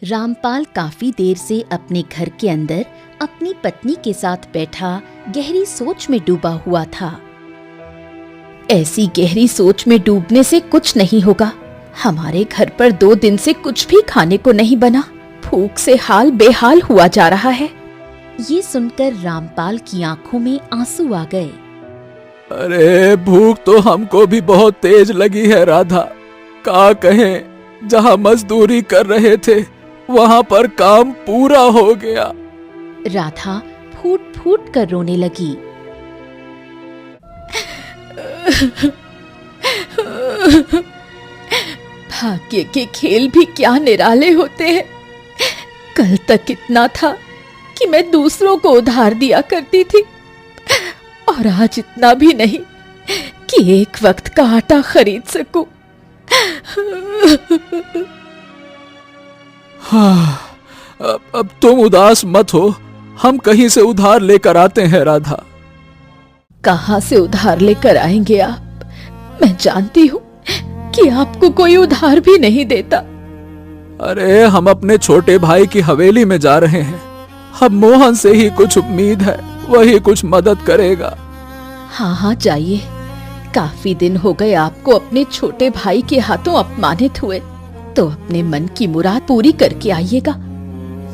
रामपाल काफी देर से अपने घर के अंदर अपनी पत्नी के साथ बैठा गहरी सोच में डूबा हुआ था। ऐसी गहरी सोच में डूबने से कुछ नहीं होगा। हमारे घर पर 2 दिन से कुछ भी खाने को नहीं बना। भूख से हाल बेहाल हुआ जा रहा है। ये सुनकर रामपाल की आंखों में आंसू आ गए। अरे भूख तो हमको भी बहुत तेज लगी है राधा। क्या कहें, जहाँ मजदूरी कर रहे थे वहाँ पर काम पूरा हो गया। राधा फूट फूट कर रोने लगी। भाग्य के खेल भी क्या निराले होते हैं। कल तक इतना था कि मैं दूसरों को उधार दिया करती थी, और आज इतना भी नहीं कि एक वक्त का आटा खरीद सकूं। हाँ, अब तुम उदास मत हो, हम कहीं से उधार लेकर आते हैं राधा। कहाँ से उधार लेकर आएंगे आप? मैं जानती हूँ कि आपको कोई उधार भी नहीं देता। अरे हम अपने छोटे भाई की हवेली में जा रहे हैं। हम मोहन से ही कुछ उम्मीद है, वही कुछ मदद करेगा। हाँ हाँ जाइए। काफी दिन हो गए आपको अपने छोटे भाई के हाथों अपमानित हुए, तो अपने मन की मुराद पूरी करके आइएगा।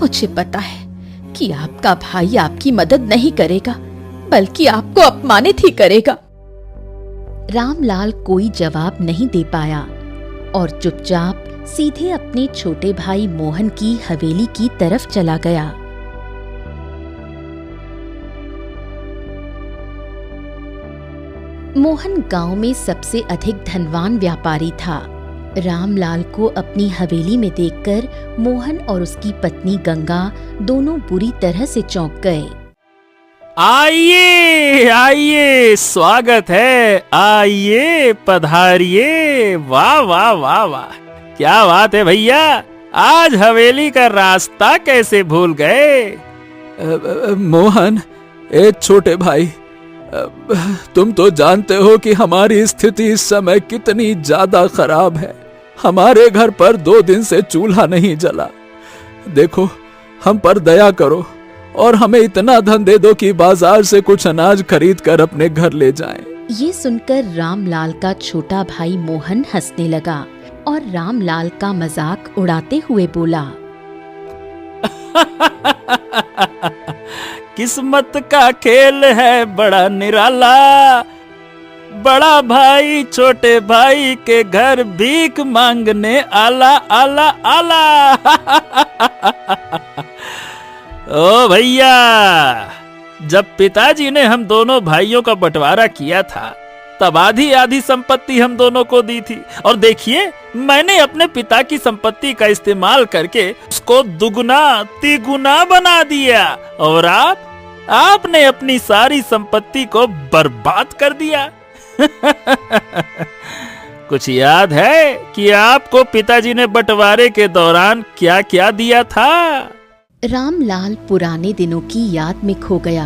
मुझे पता है कि आपका भाई आपकी मदद नहीं करेगा, बल्कि आपको अपमानित ही करेगा। रामलाल कोई जवाब नहीं दे पाया और चुपचाप सीधे अपने छोटे भाई मोहन की हवेली की तरफ चला गया। मोहन गांव में सबसे अधिक धनवान व्यापारी था। रामलाल को अपनी हवेली में देखकर मोहन और उसकी पत्नी गंगा दोनों बुरी तरह से चौंक गए। आइए आइए, स्वागत है, आइए पधारिए। वाह वाह वाह वाह, क्या बात है भैया, आज हवेली का रास्ता कैसे भूल गए? मोहन, एक छोटे भाई, तुम तो जानते हो कि हमारी स्थिति इस समय कितनी ज्यादा खराब है। हमारे घर पर 2 दिन से चूल्हा नहीं जला। देखो, हम पर दया करो और हमें इतना धन दे दो कि बाजार से कुछ अनाज खरीद कर अपने घर ले जाएं। ये सुनकर रामलाल का छोटा भाई मोहन हंसने लगा और रामलाल का मजाक उड़ाते हुए बोला। किस्मत का खेल है बड़ा निराला, बड़ा भाई छोटे भाई के घर भीख मांगने आला आला आला। ओ भैया, जब पिताजी ने हम दोनों भाइयों का बंटवारा किया था तब आधी आधी संपत्ति हम दोनों को दी थी, और देखिए मैंने अपने पिता की संपत्ति का इस्तेमाल करके उसको दुगना तिगुना बना दिया, और आपने अपनी सारी संपत्ति को बर्बाद कर दिया। कुछ याद है कि आपको पिताजी ने बंटवारे के दौरान क्या क्या दिया था? रामलाल पुराने दिनों की याद में खो गया।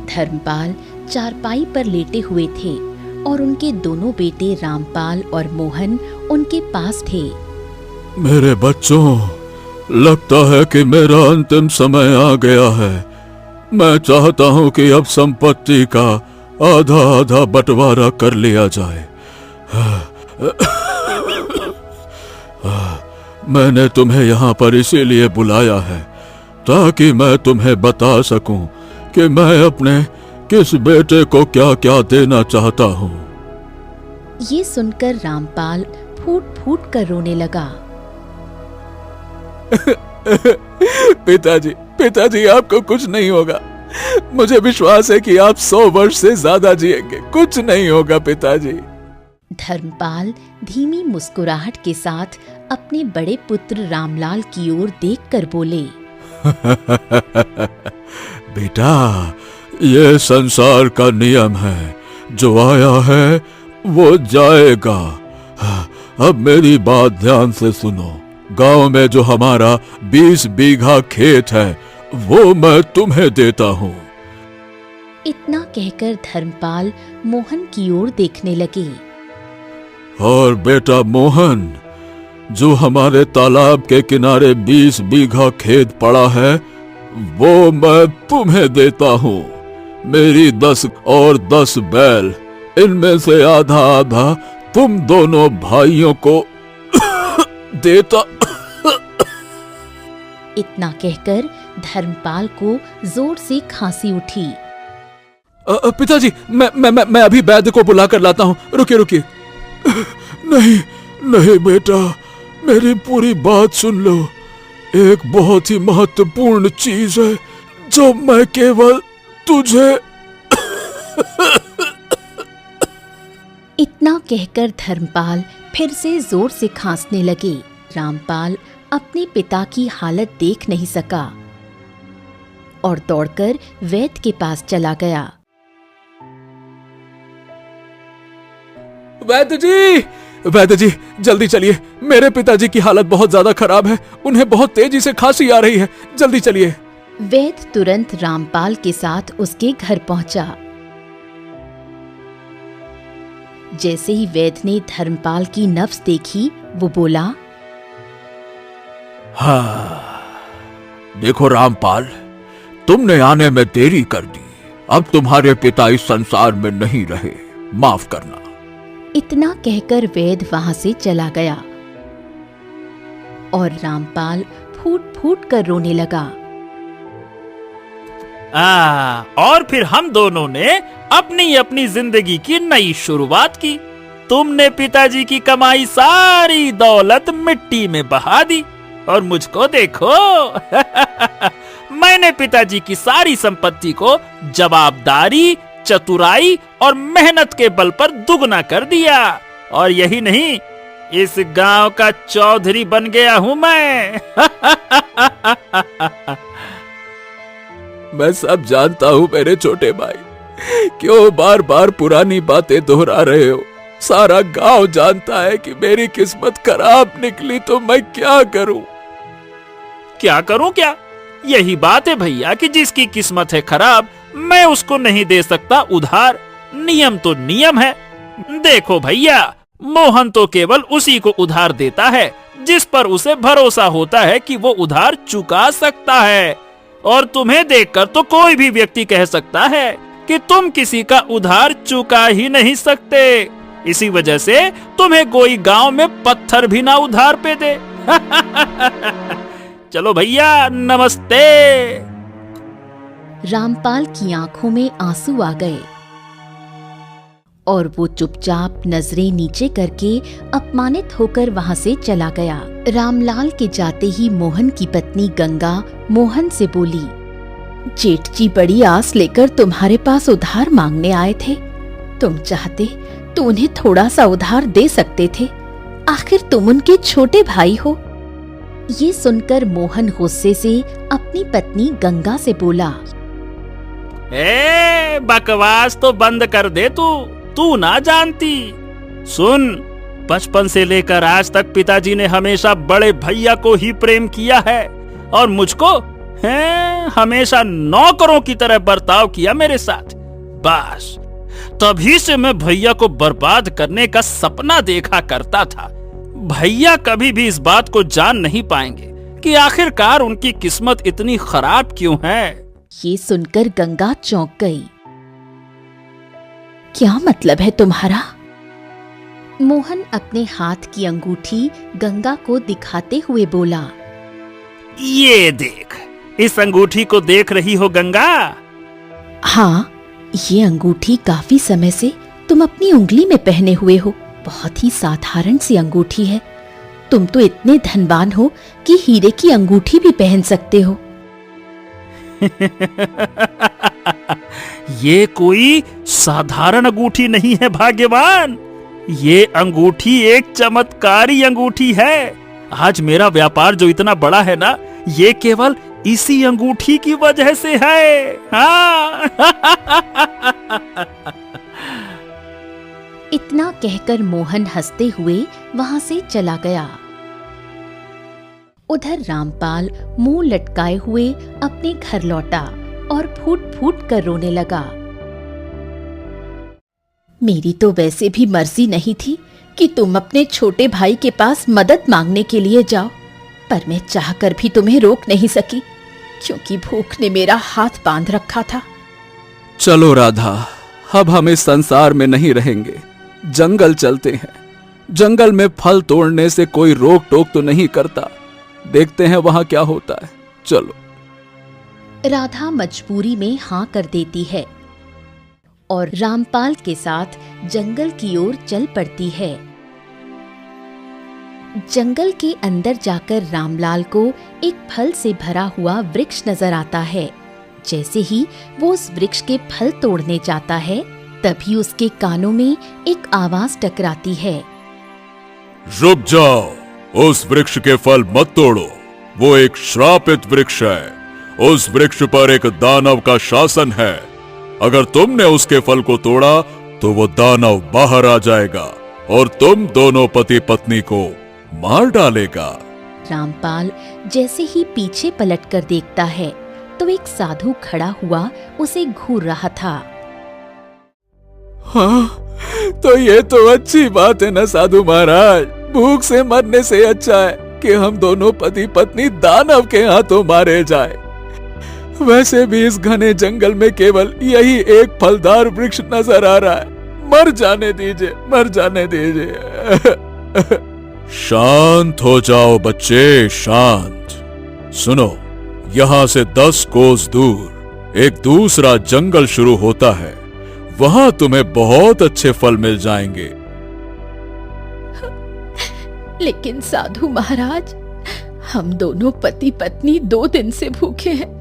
धर्मपाल चारपाई पर लेटे हुए थे और उनके दोनों बेटे रामपाल और मोहन उनके पास थे। मेरे बच्चों, लगता है कि मेरा अंतिम समय आ गया है। मैं चाहता हूँ कि अब संपत्ति का आधा आधा बंटवारा कर लिया जाए। मैंने तुम्हें यहाँ पर इसीलिए बुलाया है ताकि मैं तुम्हें बता सकूं कि मैं अपने किस बेटे को क्या क्या देना चाहता हूँ। ये सुनकर रामपाल फूट फूट कर रोने लगा। पिताजी आपको कुछ नहीं होगा। मुझे विश्वास है कि आप 100 वर्ष से ज्यादा जिएंगे। कुछ नहीं होगा पिताजी। धर्मपाल धीमी मुस्कुराहट के साथ अपने बड़े पुत्र रामलाल की ओर देखकर बोले। बेटा, ये संसार का नियम है, जो आया है वो जाएगा। अब मेरी बात ध्यान से सुनो। गांव में जो हमारा 20 बीघा खेत है वो मैं तुम्हें देता हूँ। इतना कहकर धर्मपाल मोहन की ओर देखने लगे। और बेटा मोहन, जो हमारे तालाब के किनारे 20 बीघा खेत पड़ा है वो मैं तुम्हें देता हूँ। मेरी 10 और 10 बैल, इनमें से आधा आधा तुम दोनों भाइयों को देता। इतना कहकर धर्मपाल को जोर से खांसी उठी। पिताजी, मैं अभी वैद्य को बुला कर लाता हूँ। रुकिए रुकिए। नहीं नहीं बेटा, मेरी पूरी बात सुन लो। एक बहुत ही महत्वपूर्ण चीज है जो मैं केवल तुझे। इतना कहकर धर्मपाल फिर से जोर से खांसने लगे। रामपाल अपने पिता की हालत देख नहीं सका और दौड़कर वैद्य के पास चला गया। वैद्य जी जल्दी चलिए, मेरे पिताजी की हालत बहुत ज्यादा खराब है। उन्हें बहुत तेजी से खांसी आ रही है, जल्दी चलिए। वैद्य तुरंत रामपाल के साथ उसके घर पहुंचा। जैसे ही वैद्य ने धर्मपाल की नब्ज देखी, वो बोला, हाँ, देखो रामपाल, तुमने आने में देरी कर दी। अब तुम्हारे पिता इस संसार में नहीं रहे, माफ करना। इतना कहकर वैद्य वहां से चला गया और रामपाल फूट फूट कर रोने लगा। और फिर हम दोनों ने अपनी अपनी जिंदगी की नई शुरुआत की। तुमने पिताजी की कमाई सारी दौलत मिट्टी में बहा दी और मुझको देखो। मैंने पिताजी की सारी संपत्ति को जवाबदारी, चतुराई और मेहनत के बल पर दुगना कर दिया। और यही नहीं, इस गांव का चौधरी बन गया हूं मैं। मैं सब जानता हूँ मेरे छोटे भाई, क्यों बार बार पुरानी बातें दोहरा रहे हो। सारा गांव जानता है कि मेरी किस्मत खराब निकली तो मैं क्या करूं। क्या करूं क्या? यही बात है भैया कि जिसकी किस्मत है खराब, मैं उसको नहीं दे सकता उधार। नियम तो नियम है। देखो भैया, मोहन तो केवल उसी को उधार देता है जिस पर उसे भरोसा होता है कि वो उधार चुका सकता है। और तुम्हें देखकर तो कोई भी व्यक्ति कह सकता है कि तुम किसी का उधार चुका ही नहीं सकते। इसी वजह से तुम्हें कोई गांव में पत्थर भी ना उधार पे दे। चलो भैया, नमस्ते। रामपाल की आंखों में आंसू आ गए और वो चुपचाप नजरें नीचे करके अपमानित होकर वहां से चला गया। रामलाल के जाते ही मोहन की पत्नी गंगा मोहन से बोली, जेठ जी बड़ी आस लेकर तुम्हारे पास उधार मांगने आए थे। तुम चाहते तो उन्हें थोड़ा सा उधार दे सकते थे, आखिर तुम उनके छोटे भाई हो। ये सुनकर मोहन गुस्से से अपनी पत्नी गंगा से बोला, बकवास तो बंद कर दे तू ना जानती। सुन, बचपन से लेकर आज तक पिताजी ने हमेशा बड़े भैया को ही प्रेम किया है और मुझको हमेशा नौकरों की तरह बर्ताव किया मेरे साथ। बस तभी से मैं भैया को बर्बाद करने का सपना देखा करता था। भैया कभी भी इस बात को जान नहीं पाएंगे कि आखिरकार उनकी किस्मत इतनी खराब क्यों है। ये सुनकर गंगा चौंक गई। क्या मतलब है तुम्हारा? मोहन अपने हाथ की अंगूठी गंगा को दिखाते हुए बोला, ये देख, इस अंगूठी को देख रही हो गंगा? हाँ, ये अंगूठी काफी समय से तुम अपनी उंगली में पहने हुए हो। बहुत ही साधारण सी अंगूठी है। तुम तो इतने धनवान हो कि हीरे की अंगूठी भी पहन सकते हो। ये कोई साधारण अंगूठी नहीं है भाग्यवान। ये अंगूठी एक चमत्कारी अंगूठी है। आज मेरा व्यापार जो इतना बड़ा है ना, ये केवल इसी अंगूठी की वजह से है। हाँ। इतना कहकर मोहन हंसते हुए वहां से चला गया। उधर रामपाल मुंह लटकाए हुए अपने घर लौटा और फूट फूट कर रोने लगा। मेरी तो वैसे भी मर्जी नहीं थी कि तुम अपने छोटे भाई के पास मदद मांगने के लिए जाओ, पर मैं चाहकर भी तुम्हें रोक नहीं सकी, क्योंकि भूख ने मेरा हाथ बांध रखा था। चलो राधा, अब हम इस संसार में नहीं रहेंगे, जंगल चलते हैं। जंगल में फल तोड़ने से कोई रोक टोक तो नहीं करता, देखते हैं वहां क्या होता है। चलो। राधा मजबूरी में हाँ कर देती है और रामपाल के साथ जंगल की ओर चल पड़ती है। जंगल के अंदर जाकर रामलाल को एक फल से भरा हुआ वृक्ष नजर आता है। जैसे ही वो उस वृक्ष के फल तोड़ने जाता है, तभी उसके कानों में एक आवाज टकराती है। रुक जाओ, उस वृक्ष के फल मत तोड़ो, वो एक श्रापित वृक्ष है। उस वृक्ष पर एक दानव का शासन है। अगर तुमने उसके फल को तोड़ा तो वो दानव बाहर आ जाएगा और तुम दोनों पति पत्नी को मार डालेगा। रामपाल जैसे ही पीछे पलटकर देखता है तो एक साधु खड़ा हुआ उसे घूर रहा था। हाँ, तो ये तो अच्छी बात है ना साधु महाराज। भूख से मरने से अच्छा है कि हम दोनों पति पत्नी दानव के हाथों मारे जाए। वैसे भी इस घने जंगल में केवल यही एक फलदार वृक्ष नजर आ रहा है। मर जाने दीजिए, मर जाने दीजिए। शांत हो जाओ बच्चे, शांत। सुनो, यहाँ से 10 कोस दूर एक दूसरा जंगल शुरू होता है। वहां तुम्हें बहुत अच्छे फल मिल जाएंगे। लेकिन साधु महाराज, हम दोनों पति पत्नी 2 दिन से भूखे हैं।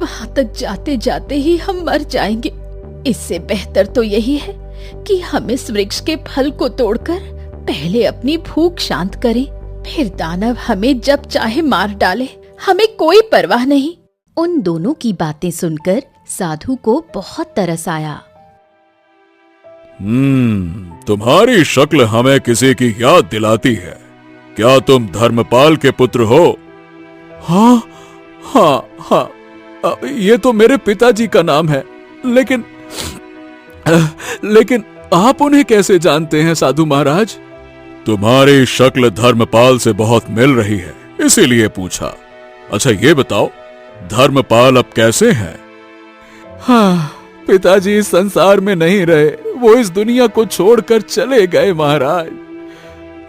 वहां तक जाते जाते ही हम मर जाएंगे। इससे बेहतर तो यही है कि हम इस वृक्ष के फल को तोड़कर पहले अपनी भूख शांत करें, फिर दानव हमें जब चाहे मार डाले, हमें कोई परवाह नहीं। उन दोनों की बातें सुनकर साधु को बहुत तरस आया। तुम्हारी शक्ल हमें किसी की याद दिलाती है। क्या तुम धर्मपाल के पुत्र हो? हाँ हाँ हाँ, ये तो मेरे पिताजी का नाम है। लेकिन आप उन्हें कैसे जानते हैं साधु महाराज? तुम्हारी शक्ल धर्मपाल से बहुत मिल रही है, इसीलिए पूछा। अच्छा ये बताओ, धर्मपाल अब कैसे हैं? हाँ, पिताजी इस संसार में नहीं रहे, वो इस दुनिया को छोड़कर चले गए महाराज।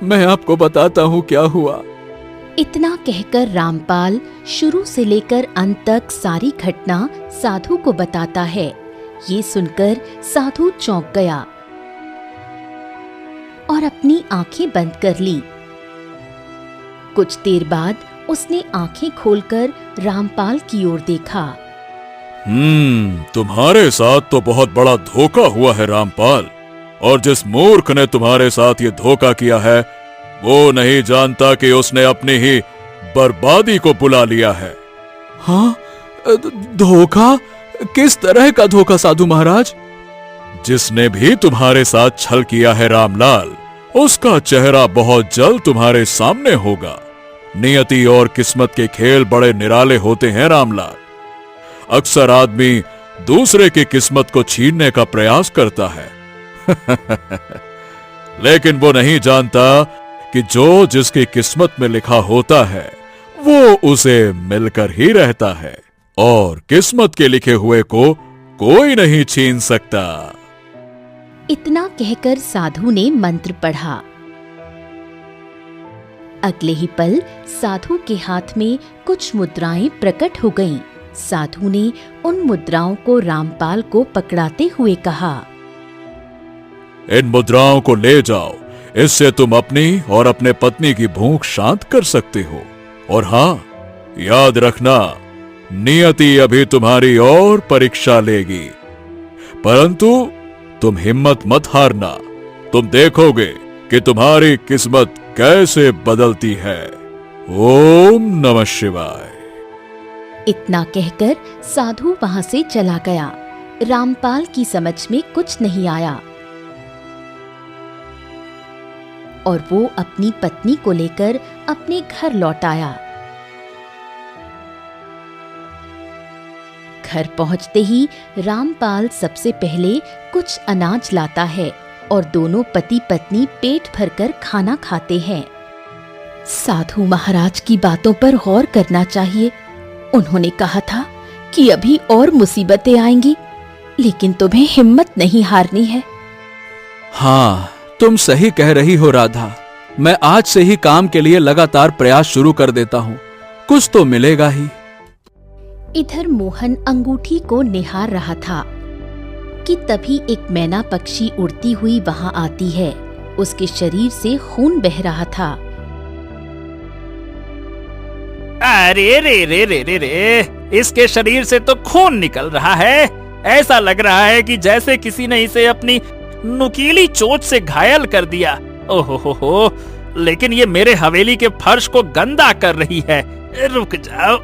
मैं आपको बताता हूँ क्या हुआ। इतना कहकर रामपाल शुरू से लेकर अंत तक सारी घटना साधु को बताता है। ये सुनकर साधु चौंक गया और अपनी आंखें बंद कर ली। कुछ देर बाद उसने आंखें खोलकर रामपाल की ओर देखा। तुम्हारे साथ तो बहुत बड़ा धोखा हुआ है रामपाल, और जिस मूर्ख ने तुम्हारे साथ ये धोखा किया है वो नहीं जानता कि उसने अपनी ही बर्बादी को बुला लिया है। हाँ, धोखा? किस तरह का धोखा साधु महाराज? जिसने भी तुम्हारे साथ छल किया है रामलाल, उसका चेहरा बहुत जल्द तुम्हारे सामने होगा। नियति और किस्मत के खेल बड़े निराले होते हैं रामलाल। अक्सर आदमी दूसरे की किस्मत को छीनने का प्रयास करता है लेकिन वो नहीं जानता कि जो जिसकी किस्मत में लिखा होता है वो उसे मिलकर ही रहता है, और किस्मत के लिखे हुए को कोई नहीं छीन सकता। इतना कहकर साधु ने मंत्र पढ़ा। अगले ही पल साधु के हाथ में कुछ मुद्राएं प्रकट हो गईं। साधु ने उन मुद्राओं को रामपाल को पकड़ाते हुए कहा, इन मुद्राओं को ले जाओ, इससे तुम अपनी और अपने पत्नी की भूख शांत कर सकते हो। और हाँ, याद रखना, नियति अभी तुम्हारी और परीक्षा लेगी, परंतु तुम हिम्मत मत हारना। तुम देखोगे कि तुम्हारी किस्मत कैसे बदलती है। ओम नमः शिवाय। इतना कहकर साधु वहां से चला गया। रामपाल की समझ में कुछ नहीं आया और वो अपनी पत्नी को लेकर अपने घर लौट आया। घर पहुंचते ही रामपाल सबसे पहले कुछ अनाज लाता है और दोनों पति पत्नी पेट भरकर खाना खाते हैं। साधु महाराज की बातों पर गौर करना चाहिए। उन्होंने कहा था कि अभी और मुसीबतें आएंगी, लेकिन तुम्हें हिम्मत नहीं हारनी है। हाँ, तुम सही कह रही हो राधा। मैं आज से ही काम के लिए लगातार प्रयास शुरू कर देता हूँ, कुछ तो मिलेगा ही। इधर मोहन अंगूठी को निहार रहा था कि तभी एक मैना पक्षी उड़ती हुई वहां आती है। उसके शरीर से खून बह रहा था। अरे रे रे रे रे रे, इसके शरीर से तो खून निकल रहा है। ऐसा लग रहा है कि जैसे किसी ने इसे अपनी नुकीली चोट से घायल कर दिया। ओहो हो, लेकिन ये मेरे हवेली के फर्श को गंदा कर रही है। रुक जाओ।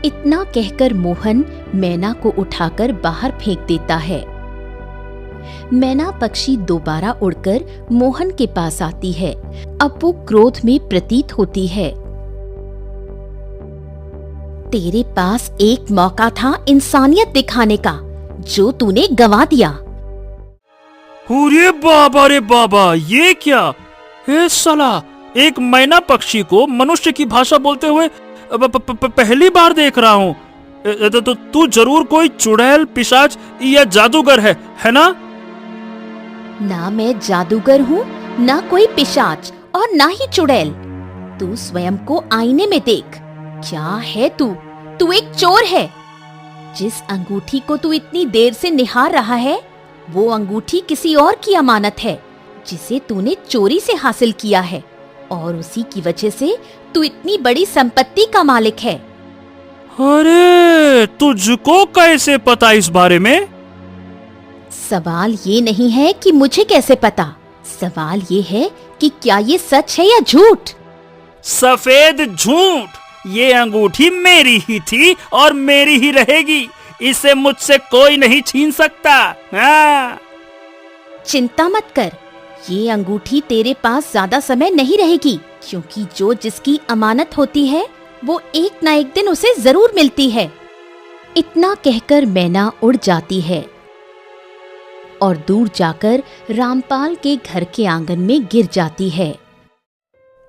इतना कहकर मोहन मैना को उठाकर बाहर फेंक देता है। मैना पक्षी दोबारा उड़कर मोहन के पास आती है। अब वो क्रोध में प्रतीत होती है। तेरे पास एक मौका था इंसानियत दिखाने का, जो तूने गंवा दिया। अरे बाबा रे बाबा, ये क्या? हे साला, एक मैना पक्षी को मनुष्य की भाषा बोलते हुए पहली बार देख रहा हूँ। तो तू जरूर कोई चुड़ैल, पिशाच या जादूगर है ना? ना मैं जादूगर हूँ, ना कोई पिशाच और ना ही चुड़ैल। तू स्वयं को आईने में देख। क्या है तू? तू एक चोर है। जिस अंगूठी को तू इतनी देर से निहार रहा है, वो अंगूठी किसी और की अमानत है, जिसे तूने चोरी से हासिल किया है, और उसी की वजह से तू इतनी बड़ी संपत्ति का मालिक है। अरे, तुझको कैसे पता इस बारे में? सवाल ये नहीं है कि मुझे कैसे पता, सवाल ये है कि क्या ये सच है या झूठ। सफेद झूठ। ये अंगूठी मेरी ही थी और मेरी ही रहेगी। इसे मुझसे कोई नहीं छीन सकता। हाँ। चिंता मत कर, ये अंगूठी तेरे पास ज्यादा समय नहीं रहेगी, क्योंकि जो जिसकी अमानत होती है वो एक ना एक दिन उसे जरूर मिलती है। इतना कहकर मैना उड़ जाती है और दूर जाकर रामपाल के घर के आंगन में गिर जाती है।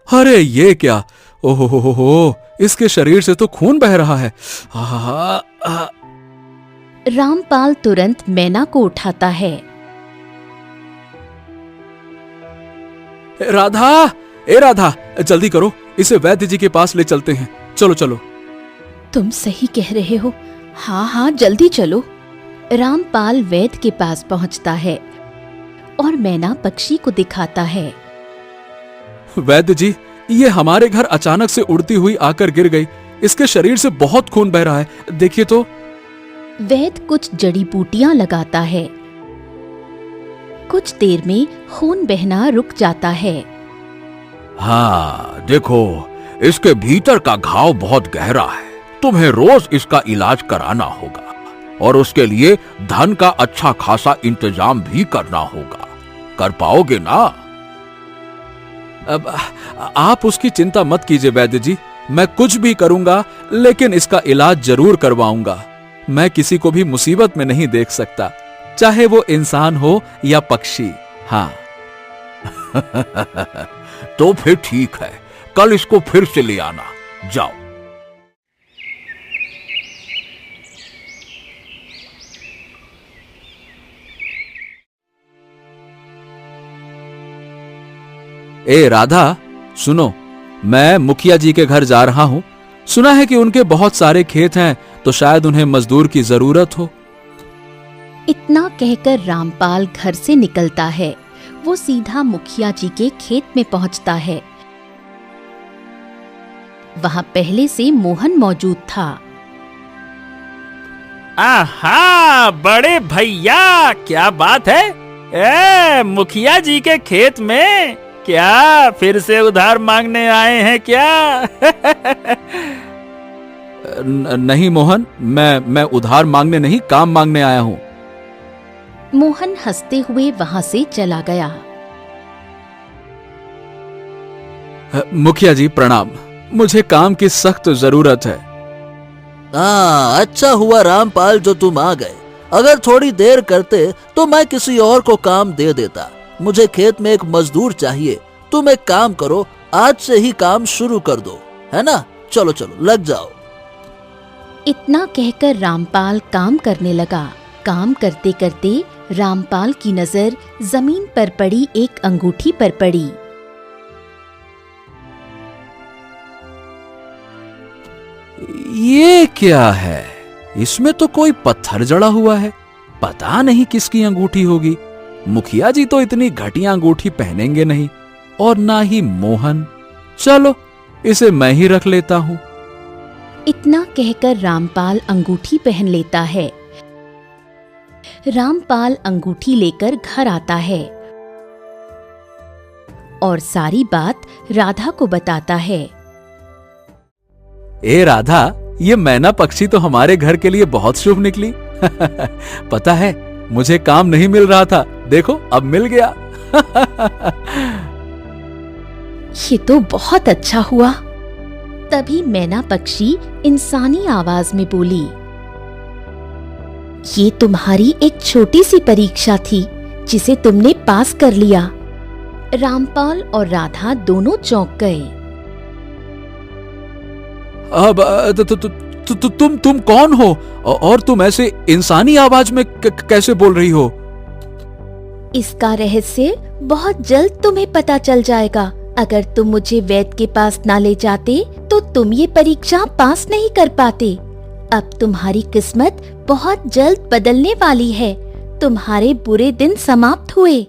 अरे ये क्या? ओहो हो, इसके शरीर से तो खून बह रहा है। आहा, रामपाल तुरंत मैना को उठाता है। राधा, ए राधा, जल्दी करो, इसे वैद्य जी के पास ले चलते हैं। चलो चलो। तुम सही कह रहे हो। हाँ हाँ, जल्दी चलो। रामपाल वैद्य के पास पहुंचता है और मैना पक्षी को दिखाता है। वैद्य जी, ये हमारे घर अचानक से उड़ती हुई आकर गिर गई। इसके शरीर से बहुत खून बह रहा है, देखिए तो। वैद्य कुछ जड़ी बूटियां लगाता है। कुछ देर में खून बहना रुक जाता है। हाँ, देखो, इसके भीतर का घाव बहुत गहरा है। तुम्हें रोज इसका इलाज कराना होगा और उसके लिए धन का अच्छा खासा इंतजाम भी करना होगा। कर पाओगे ना? अब आप उसकी चिंता मत कीजिए वैद्य जी, मैं कुछ भी करूंगा, लेकिन इसका इलाज जरूर करवाऊंगा। मैं किसी को भी मुसीबत में नहीं देख सकता, चाहे वो इंसान हो या पक्षी। हाँ। तो फिर ठीक है, कल इसको फिर से ले आना। जाओ। ए राधा, सुनो, मैं मुखिया जी के घर जा रहा हूं। सुना है कि उनके बहुत सारे खेत हैं, तो शायद उन्हें मजदूर की जरूरत हो। इतना कहकर रामपाल घर से निकलता है। वो सीधा मुखिया जी के खेत में पहुंचता है। वहां पहले से मोहन मौजूद था। आहा, बड़े भैया, क्या बात है? मुखिया जी के खेत में क्या फिर से उधार मांगने आए हैं क्या? नहीं मोहन, मैं उधार मांगने नहीं, काम मांगने आया हूं। मोहन हंसते हुए वहां से चला गया। मुखिया जी प्रणाम, मुझे काम की सख्त जरूरत है। अच्छा हुआ रामपाल जो तुम आ गए, अगर थोड़ी देर करते तो मैं किसी और को काम दे देता। मुझे खेत में एक मजदूर चाहिए। तुम एक काम करो, आज से ही काम शुरू कर दो, है ना? चलो चलो लग जाओ। इतना कहकर रामपाल काम करने लगा। काम करते करते रामपाल की नजर जमीन पर पड़ी एक अंगूठी पर पड़ी। ये क्या है? इसमें तो कोई पत्थर जड़ा हुआ है। पता नहीं किसकी अंगूठी होगी। मुखिया जी तो इतनी घटिया अंगूठी पहनेंगे नहीं, और ना ही मोहन। चलो इसे मैं ही रख लेता हूँ। इतना कहकर रामपाल अंगूठी पहन लेता है। रामपाल अंगूठी लेकर घर आता है और सारी बात राधा को बताता है। ए राधा, ये मैना पक्षी तो हमारे घर के लिए बहुत शुभ निकली। पता है, मुझे काम नहीं मिल रहा था, देखो अब मिल गया। ये तो बहुत अच्छा हुआ। तभी मैना पक्षी इंसानी आवाज में बोली, ये तुम्हारी एक छोटी सी परीक्षा थी जिसे तुमने पास कर लिया। रामपाल और राधा दोनों चौंक गए। अब तुम कौन हो और तुम ऐसे इंसानी आवाज में कैसे बोल रही हो? इसका रहस्य बहुत जल्द तुम्हें पता चल जाएगा। अगर तुम मुझे वैद्य के पास ना ले जाते तो तुम ये परीक्षा पास नहीं कर पाते। अब तुम्हारी किस्मत बहुत जल्द बदलने वाली है। तुम्हारे बुरे दिन समाप्त हुए।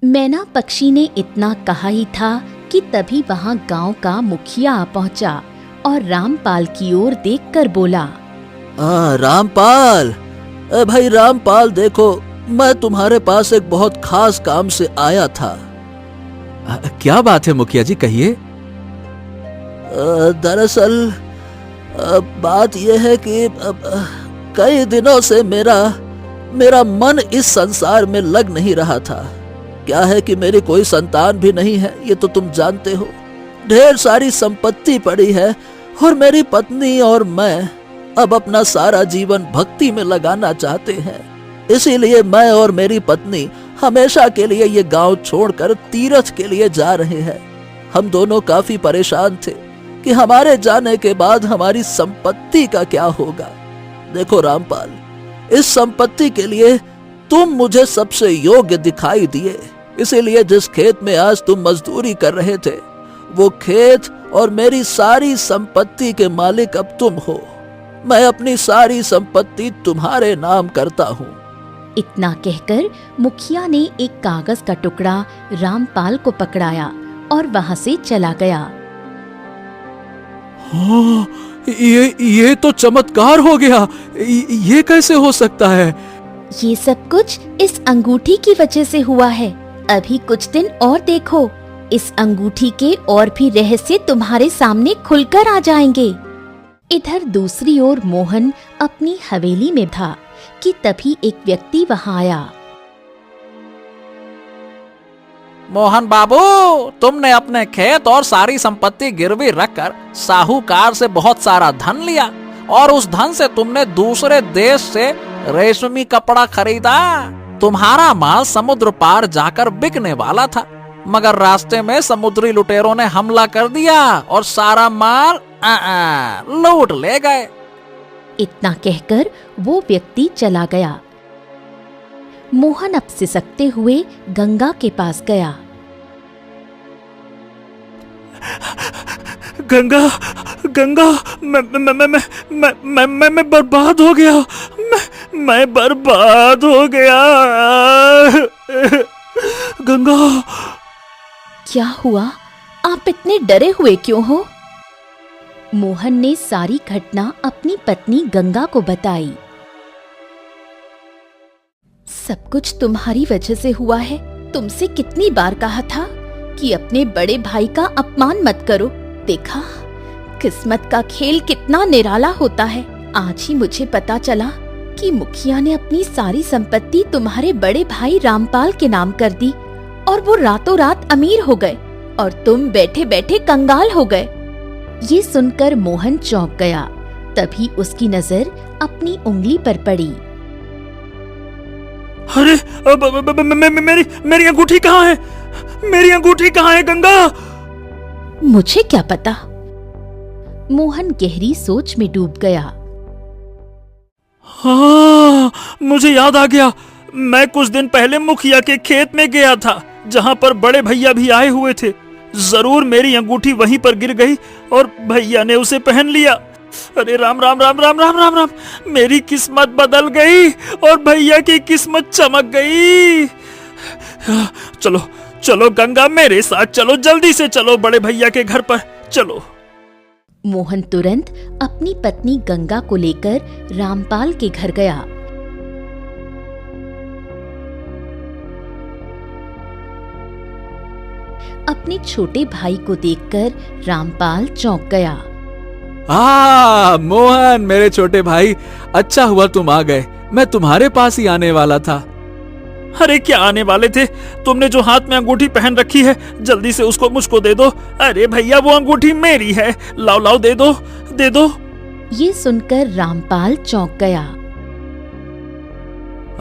मैना पक्षी ने इतना कहा ही था कि तभी वहाँ गांव का मुखिया आ पहुँचा और रामपाल की ओर देखकर बोला, रामपाल, भाई रामपाल, देखो मैं तुम्हारे पास एक बहुत खास काम से आया था। क्या बात है मुखिया जी, कहिए। दरअसल बात यह है कि कई दिनों से मेरा मन इस संसार में लग नहीं रहा था। क्या है कि मेरी कोई संतान भी नहीं है, ये तो तुम जानते हो। ढेर सारी संपत्ति पड़ी है और मेरी पत्नी और मैं अब अपना सारा जीवन भक्ति में लगाना चाहते हैं। इसीलिए मैं और मेरी पत्नी हमेशा के लिए ये गांव छोड़कर तीर्थ के लिए जा रहे हैं। हम दोनों काफी परेशान थे कि हमारे जाने के बाद हमारी संपत्ति का क्या होगा। देखो रामपाल, इस संपत्ति के लिए तुम मुझे सबसे योग्य दिखाई दिए। इसीलिए जिस खेत में आज तुम मजदूरी कर रहे थे, वो खेत और मेरी सारी संपत्ति के मालिक अब तुम हो। मैं अपनी सारी संपत्ति तुम्हारे नाम करता हूँ। इतना कहकर मुखिया ने एक कागज का टुकड़ा रामपाल को पकड़ाया और वहाँ से चला गया। हाँ, ये तो चमत्कार हो गया। ये कैसे हो सकता है? ये सब कुछ इस अंगूठी की वजह से हुआ है। अभी कुछ दिन और देखो, इस अंगूठी के और भी रहस्य तुम्हारे सामने खुलकर आ जाएंगे। इधर दूसरी ओर मोहन अपनी हवेली में था कि तभी एक व्यक्ति वहां आया। मोहन बाबू, तुमने अपने खेत और सारी संपत्ति गिरवी रखकर साहूकार से बहुत सारा धन लिया और उस धन से तुमने दूसरे देश से रेशमी कपड़ा खरीदा। तुम्हारा माल समुद्र पार जाकर बिकने वाला था, मगर रास्ते में समुद्री लुटेरों ने हमला कर दिया और सारा माल लूट ले गए। इतना कहकर वो व्यक्ति चला गया। मोहन अब सिसकते हुए गंगा के पास गया। गंगा, गंगा, मैं बर्बाद हो गया। मैं बर्बाद हो गया। गंगा, क्या हुआ? आप इतने डरे हुए क्यों हो? मोहन ने सारी घटना अपनी पत्नी गंगा को बताई। सब कुछ तुम्हारी वजह से हुआ है। तुमसे कितनी बार कहा था कि अपने बड़े भाई का अपमान मत करो। देखा, किस्मत का खेल कितना निराला होता है। आज ही मुझे पता चला कि मुखिया ने अपनी सारी संपत्ति तुम्हारे बड़े भाई रामपाल के नाम कर दी और वो रातों रात अमीर हो गए और तुम बैठे बैठे कंगाल हो गए। ये सुनकर मोहन चौंक गया। तभी उसकी नजर अपनी उंगली पर पड़ी। अरे मेरी अंगूठी कहाँ है? मेरी अंगूठी कहाँ है गंगा? मुझे क्या पता। मोहन गहरी सोच में डूब गया। हाँ, मुझे याद आ गया। मैं कुछ दिन पहले मुखिया के खेत में गया था, जहाँ पर बड़े भैया भी आए हुए थे। जरूर मेरी अंगूठी वहीं पर गिर गई और भैया ने उसे पहन लिया। अरे राम राम राम राम राम राम राम, मेरी किस्मत बदल गई और भैया की किस्मत चमक गई। चलो चलो गंगा, मेरे साथ चलो, जल्दी से चलो बड़े भैया के घर पर चलो। मोहन तुरंत अपनी पत्नी गंगा को लेकर रामपाल के घर गया। अपने छोटे भाई को देखकर रामपाल चौंक गया। मोहन, मेरे छोटे भाई, अच्छा हुआ तुम आ गए। मैं तुम्हारे पास ही आने वाला था। अरे क्या आने वाले थे? तुमने जो हाथ में अंगूठी पहन रखी है, जल्दी से उसको मुझको दे दो। अरे भैया, वो अंगूठी मेरी है, लाओ लाओ, दे दो दे दो। ये सुनकर रामपाल चौंक गया।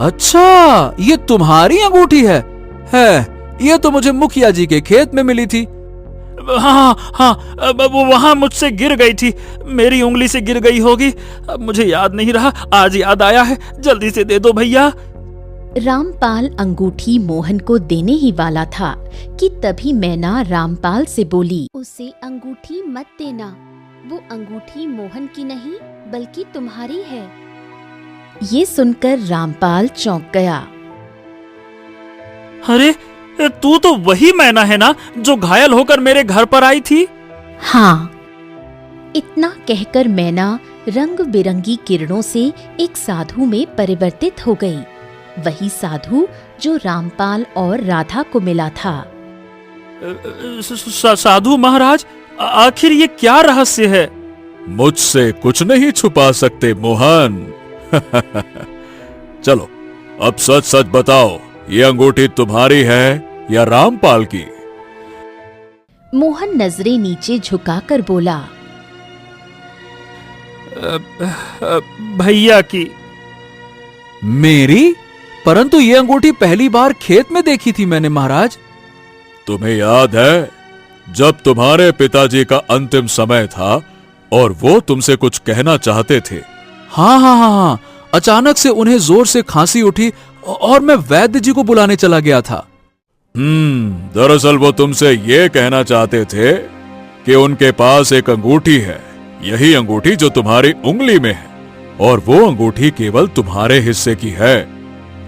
अच्छा, ये तुम्हारी अंगूठी है? ये तो मुझे मुखिया जी के खेत में मिली थी। हाँ हाँ, वो वहां मुझसे गिर गई थी, मेरी उंगली से गिर गई होगी। अब मुझे याद नहीं रहा, आज याद आया है, जल्दी से दे दो भैया। रामपाल अंगूठी मोहन को देने ही वाला था कि तभी मैना रामपाल से बोली, उसे अंगूठी मत देना, वो अंगूठी मोहन की नहीं बल्कि तुम्हारी है। ये सुनकर रामपाल चौंक गया। अरे तू तो वही मैना है ना जो घायल होकर मेरे घर पर आई थी? हाँ। इतना कहकर मैना रंग बिरंगी किरणों से एक साधु में परिवर्तित हो गई। वही साधु जो रामपाल और राधा को मिला था। साधु महाराज, आखिर ये क्या रहस्य है? मुझसे कुछ नहीं छुपा सकते मोहन। चलो, अब सच सच बताओ, ये अंगूठी तुम्हारी है या रामपाल की? मोहन नजरें नीचे झुकाकर बोला, भैया की। मेरी? परंतु ये अंगूठी पहली बार खेत में देखी थी मैंने महाराज। तुम्हें याद है जब तुम्हारे पिताजी का अंतिम समय था और वो तुमसे कुछ कहना चाहते थे? हाँ हाँ हाँ हाँ, अचानक से उन्हें जोर से खांसी उठी और मैं वैद्य जी को बुलाने चला गया था। दरअसल वो तुमसे ये कहना चाहते थे कि उनके पास एक अंगूठी है, यही अंगूठी जो तुम्हारी उंगली में है, और वो अंगूठी केवल तुम्हारे हिस्से की है।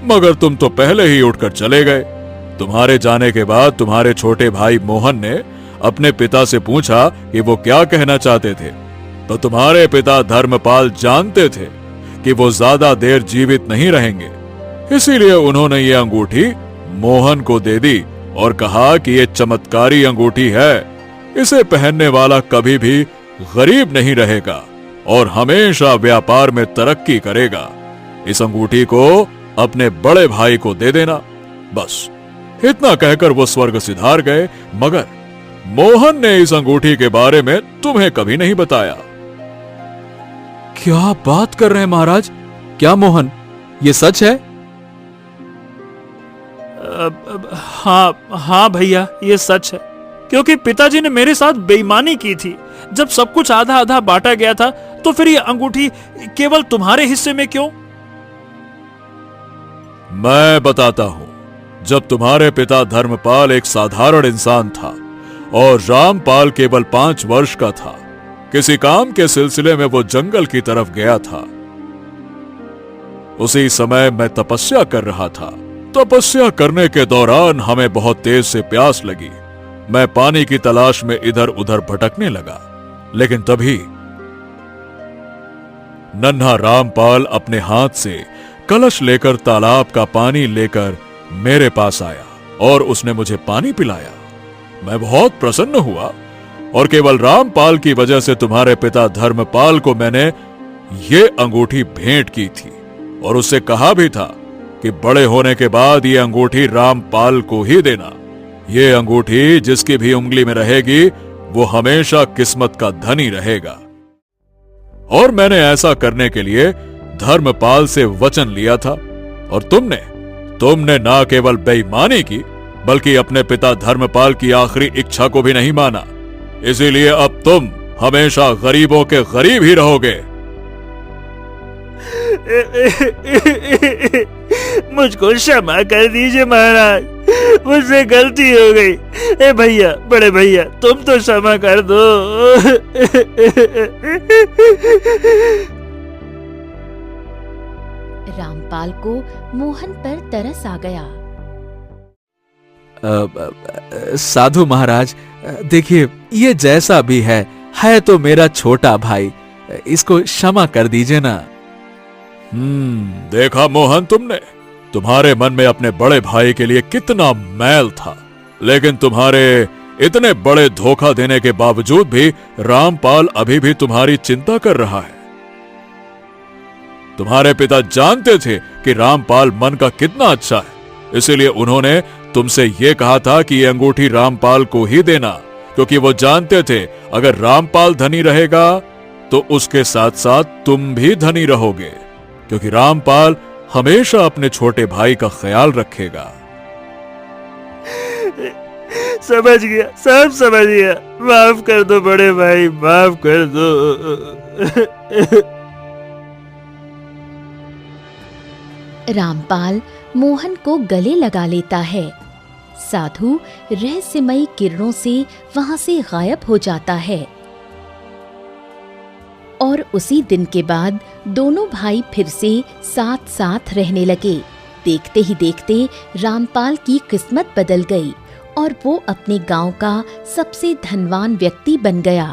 मगर तुम तो पहले ही उठकर चले गए। तुम्हारे जाने के बाद तुम्हारे छोटे भाई मोहन ने अपने पिता से पूछा कि वो क्या कहना चाहते थे, तो तुम्हारे पिता धर्मपाल जानते थे कि वो ज्यादा देर जीवित नहीं रहेंगे, इसीलिए उन्होंने ये अंगूठी मोहन को दे दी और कहा कि ये चमत्कारी अंगूठी है, इसे पहनने वाला कभी भी गरीब नहीं रहेगा और हमेशा व्यापार में तरक्की करेगा। इस अंगूठी को अपने बड़े भाई को दे देना। बस इतना कहकर वो स्वर्ग सिधार गए, मगर मोहन ने इस अंगूठी के बारे में तुम्हें कभी नहीं बताया। क्या बात कर रहे हैं महाराज? क्या मोहन, ये सच है? हाँ भैया, ये सच है, क्योंकि पिताजी ने मेरे साथ बेईमानी की थी। जब सब कुछ आधा आधा बांटा गया था, तो फिर ये अंगूठी केवल तुम्हारे हिस्से में क्यों? मैं बताता हूं। जब तुम्हारे पिता धर्मपाल एक साधारण इंसान था और रामपाल केवल 5 वर्ष का था, किसी काम के सिलसिले में वो जंगल की तरफ गया था। उसी समय मैं तपस्या कर रहा था। तपस्या करने के दौरान हमें बहुत तेज से प्यास लगी। मैं पानी की तलाश में इधर उधर भटकने लगा, लेकिन तभी नन्हा रामपाल अपने हाथ से कलश लेकर तालाब का पानी लेकर मेरे पास आया और उसने मुझे पानी पिलाया। मैं बहुत प्रसन्न हुआ और केवल रामपाल की वजह से तुम्हारे पिता धर्मपाल को मैंने ये अंगूठी भेंट की थी और उससे कहा भी था कि बड़े होने के बाद ये अंगूठी रामपाल को ही देना। ये अंगूठी जिसकी भी उंगली में रहेगी वो हमेशा किस्मत का धनी रहेगा। और मैंने ऐसा करने के लिए धर्मपाल से वचन लिया था और तुमने ना केवल बेईमानी की बल्कि अपने पिता धर्मपाल की आखिरी इच्छा को भी नहीं माना। इसीलिए अब तुम हमेशा गरीबों के गरीब ही रहोगे। मुझको क्षमा कर दीजिए महाराज, मुझसे गलती हो गई। ए भैया, बड़े भैया, तुम तो क्षमा कर दो। रामपाल को मोहन पर तरस आ गया। साधु महाराज, देखिए ये जैसा भी है तो मेरा छोटा भाई, इसको क्षमा कर दीजिए ना। देखा मोहन, तुमने तुम्हारे मन में अपने बड़े भाई के लिए कितना मैल था, लेकिन तुम्हारे इतने बड़े धोखा देने के बावजूद भी रामपाल अभी भी तुम्हारी चिंता कर रहा है। तुम्हारे पिता जानते थे कि रामपाल मन का कितना अच्छा है, इसीलिए उन्होंने तुमसे यह कहा था कि ये अंगूठी रामपाल को ही देना, क्योंकि वो जानते थे अगर रामपाल धनी रहेगा तो उसके साथ साथ तुम भी धनी रहोगे, क्योंकि रामपाल हमेशा अपने छोटे भाई का ख्याल रखेगा। समझ गया, सब समझ गया। माफ कर दो बड़े भाई, माफ कर दो। रामपाल मोहन को गले लगा लेता है। साधु रहस्यमयी किरणों से वहां से गायब हो जाता है और उसी दिन के बाद दोनों भाई फिर से साथ साथ रहने लगे। देखते ही देखते रामपाल की किस्मत बदल गई और वो अपने गांव का सबसे धनवान व्यक्ति बन गया।